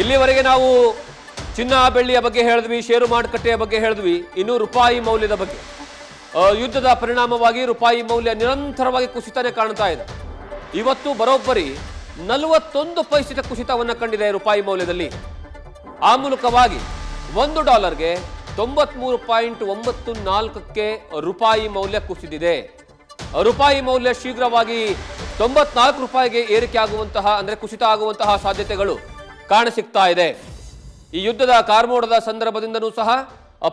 ಇಲ್ಲಿವರೆಗೆ ನಾವು ಚಿನ್ನ ಬೆಳ್ಳಿಯ ಬಗ್ಗೆ ಹೇಳಿದ್ವಿ, ಷೇರು ಮಾರುಕಟ್ಟೆಯ ಬಗ್ಗೆ ಹೇಳಿದ್ವಿ, ಇನ್ನು ರೂಪಾಯಿ ಮೌಲ್ಯದ ಬಗ್ಗೆ. ಯುದ್ಧದ ಪರಿಣಾಮವಾಗಿ ರೂಪಾಯಿ ಮೌಲ್ಯ ನಿರಂತರವಾಗಿ ಕುಸಿತನೇ ಕಾಣ್ತಾ ಇದೆ. ಇವತ್ತು ಬರೋಬ್ಬರಿ 41 ಪೈಸೆ ಕುಸಿತವನ್ನು ಕಂಡಿದೆ ರೂಪಾಯಿ ಮೌಲ್ಯದಲ್ಲಿ. ಆ ಮೂಲಕವಾಗಿ $1ಗೆ 93.94ಕ್ಕೆ ರೂಪಾಯಿ ಮೌಲ್ಯ ಕುಸಿದಿದೆ. ರೂಪಾಯಿ ಮೌಲ್ಯ ಶೀಘ್ರವಾಗಿ 94 ರೂಪಾಯಿಗೆ ಏರಿಕೆ ಆಗುವಂತಹ, ಅಂದರೆ ಕುಸಿತ ಆಗುವಂತಹ ಸಾಧ್ಯತೆಗಳು ಕಾಣಸಿಗ್ತಾ ಇದೆ. ಈ ಯುದ್ಧದ ಕಾರ್ಮೋಡದ ಸಂದರ್ಭದಿಂದನೂ ಸಹ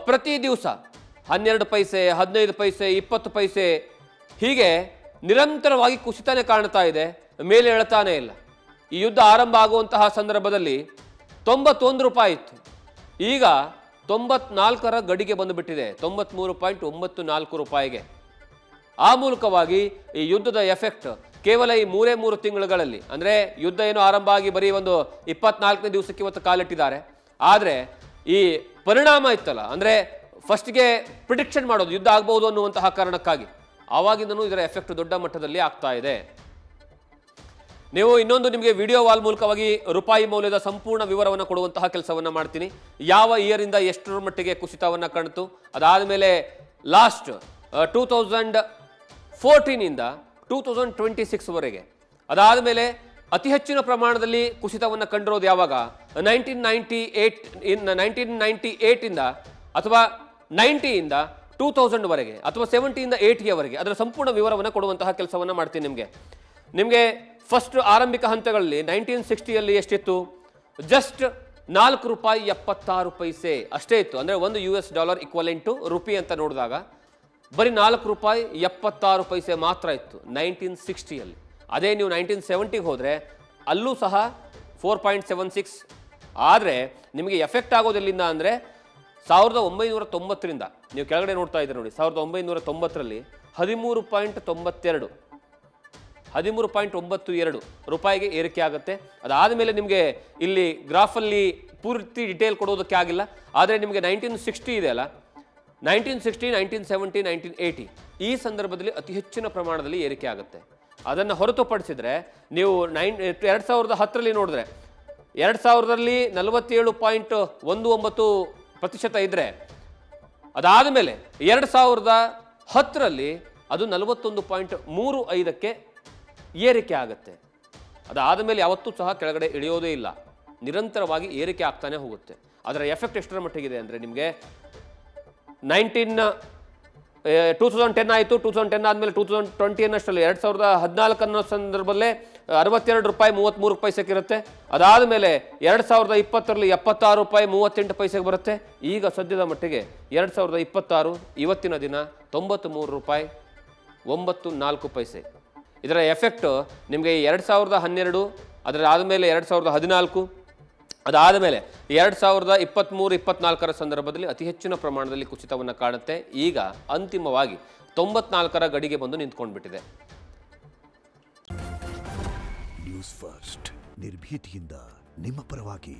ಪ್ರತಿ ದಿವಸ 12 ಪೈಸೆ, 15 ಪೈಸೆ, 20 ಪೈಸೆ ಹೀಗೆ ನಿರಂತರವಾಗಿ ಕುಸಿತನೇ ಕಾಣ್ತಾ ಇದೆ, ಮೇಲೆ ಎಳ್ತಾನೇ ಇಲ್ಲ. ಈ ಯುದ್ಧ ಆರಂಭ ಆಗುವಂತಹ ಸಂದರ್ಭದಲ್ಲಿ 91 ರೂಪಾಯಿ ಇತ್ತು, ಈಗ 94ರ ಗಡಿಗೆ ಬಂದುಬಿಟ್ಟಿದೆ, 93.94 ರೂಪಾಯಿಗೆ. ಆ ಮೂಲಕವಾಗಿ ಈ ಯುದ್ಧದ ಎಫೆಕ್ಟ್ ಕೇವಲ ಈ 3 ತಿಂಗಳುಗಳಲ್ಲಿ, ಅಂದರೆ ಯುದ್ಧ ಏನು ಆರಂಭ ಆಗಿ ಬರೀ ಒಂದು 24ನೇ ದಿವಸಕ್ಕೆ ಇವತ್ತು ಕಾಲಿಟ್ಟಿದ್ದಾರೆ. ಆದರೆ ಈ ಪರಿಣಾಮ ಇತ್ತಲ್ಲ, ಅಂದರೆ ಫಸ್ಟ್ಗೆ ಪ್ರಿಡಿಕ್ಷನ್ ಮಾಡೋದು ಯುದ್ಧ ಆಗ್ಬೋದು ಅನ್ನುವಂತಹ ಕಾರಣಕ್ಕಾಗಿ, ಆವಾಗಿಂದನೂ ಇದರ ಎಫೆಕ್ಟ್ ದೊಡ್ಡ ಮಟ್ಟದಲ್ಲಿ ಆಗ್ತಾ ಇದೆ. ನೀವು ಇನ್ನೊಂದು ನಿಮಗೆ ವಿಡಿಯೋ ವಾಲ್ ಮೂಲಕವಾಗಿ ರೂಪಾಯಿ ಮೌಲ್ಯದ ಸಂಪೂರ್ಣ ವಿವರವನ್ನು ಕೊಡುವಂತಹ ಕೆಲಸವನ್ನು ಮಾಡ್ತೀನಿ. ಯಾವ ಇಯರಿಂದ ಎಷ್ಟರ ಮಟ್ಟಿಗೆ ಕುಸಿತವನ್ನು ಕಾಣ್ತು, ಅದಾದ ಮೇಲೆ ಲಾಸ್ಟ್ 2014ಇಂದ 2026ವರೆಗೆ, ಅದಾದ ಮೇಲೆ ಅತಿ ಹೆಚ್ಚಿನ ಪ್ರಮಾಣದಲ್ಲಿ ಕುಸಿತವನ್ನು ಕಂಡಿರೋದು ಯಾವಾಗ, 1998ಇಂದ ಅಥವಾ 90ಇಂದ 2000ವರೆಗೆ, ಅಥವಾ 70ಇಂದ 80ಯವರೆಗೆ ಅದರ ಸಂಪೂರ್ಣ ವಿವರವನ್ನು ಕೊಡುವಂತಹ ಕೆಲಸವನ್ನು ಮಾಡ್ತೀನಿ. ನಿಮಗೆ ಫಸ್ಟ್ ಆರಂಭಿಕ ಹಂತಗಳಲ್ಲಿ 1960ಯಲ್ಲಿ ಎಷ್ಟಿತ್ತು, ಜಸ್ಟ್ $4.76 ಅಷ್ಟೇ ಇತ್ತು. ಅಂದರೆ $1 ಈಕ್ವಲೆಂಟ್ ಟು ರುಪಿ ಅಂತ ನೋಡಿದಾಗ ಬರೀ $4.76 ಮಾತ್ರ ಇತ್ತು 1960ಯಲ್ಲಿ. ಅದೇ ನೀವು 1970ಗೆ ಹೋದರೆ ಅಲ್ಲೂ ಸಹ 4.76. ಆದರೆ ನಿಮಗೆ ಎಫೆಕ್ಟ್ ಆಗೋದೆಲ್ಲಿಂದ ಅಂದರೆ 1990ರಿಂದ, ನೀವು ಕೆಳಗಡೆ ನೋಡ್ತಾ ಇದ್ದೀರಿ ನೋಡಿ, 1990ರಲ್ಲಿ 13.92 ರೂಪಾಯಿಗೆ ಏರಿಕೆ ಆಗುತ್ತೆ. ಅದಾದ ಮೇಲೆ ನಿಮಗೆ ಇಲ್ಲಿ ಗ್ರಾಫಲ್ಲಿ ಪೂರ್ತಿ ಡಿಟೇಲ್ ಕೊಡೋದಕ್ಕೆ ಆಗಿಲ್ಲ. ಆದರೆ ನಿಮಗೆ 1960 ಇದೆಯಲ್ಲ, 1960, 1970, 1980 ಈ ಸಂದರ್ಭದಲ್ಲಿ ಅತಿ ಹೆಚ್ಚಿನ ಪ್ರಮಾಣದಲ್ಲಿ ಏರಿಕೆ ಆಗುತ್ತೆ. ಅದನ್ನು ಹೊರತುಪಡಿಸಿದರೆ ನೀವು 2010ರಲ್ಲಿ ನೋಡಿದ್ರೆ 2000ರಲ್ಲಿ 47.19% ಇದ್ದರೆ, ಅದಾದ ಮೇಲೆ 2010ರಲ್ಲಿ ಅದು 41.35ಕ್ಕೆ ಏರಿಕೆ ಆಗುತ್ತೆ. ಅದಾದ ಮೇಲೆ ಯಾವತ್ತೂ ಸಹ ಕೆಳಗಡೆ ಇಳಿಯೋದೇ ಇಲ್ಲ, ನಿರಂತರವಾಗಿ ಏರಿಕೆ ಆಗ್ತಾನೆ ಹೋಗುತ್ತೆ. ಅದರ ಎಫೆಕ್ಟ್ ಎಷ್ಟರ ಮಟ್ಟಿಗಿದೆ ಅಂದರೆ ನಿಮಗೆ 2010 ಆಯಿತು, 2010 ಆದಮೇಲೆ 2020 ಅನ್ನಷ್ಟರಲ್ಲಿ 2014 ಅನ್ನೋ ಸಂದರ್ಭದಲ್ಲೇ $62.33 ಇರುತ್ತೆ. ಅದಾದ ಮೇಲೆ 2020ರಲ್ಲಿ $76.38 ಬರುತ್ತೆ. ಈಗ ಸದ್ಯದ ಮಟ್ಟಿಗೆ 2026 ಇವತ್ತಿನ ದಿನ $93.94. ಇದರ ಎಫೆಕ್ಟ್ ನಿಮಗೆ 2012, ಅದರ ಆದಮೇಲೆ 2014, ಅದಾದ ಮೇಲೆ 2023-24ರ ಸಂದರ್ಭದಲ್ಲಿ ಅತಿ ಹೆಚ್ಚಿನ ಪ್ರಮಾಣದಲ್ಲಿ ಕುಸಿತವನ್ನು ಕಾಣುತ್ತೆ. ಈಗ ಅಂತಿಮವಾಗಿ 94ರ ಗಡಿಗೆ ಬಂದು ನಿಂತ್ಕೊಂಡ್ಬಿಟ್ಟಿದೆ. ನ್ಯೂಸ್ ಫಸ್ಟ್, ನಿರ್ಭೀತಿಯಿಂದ ನಿಮ್ಮ ಪರವಾಗಿ.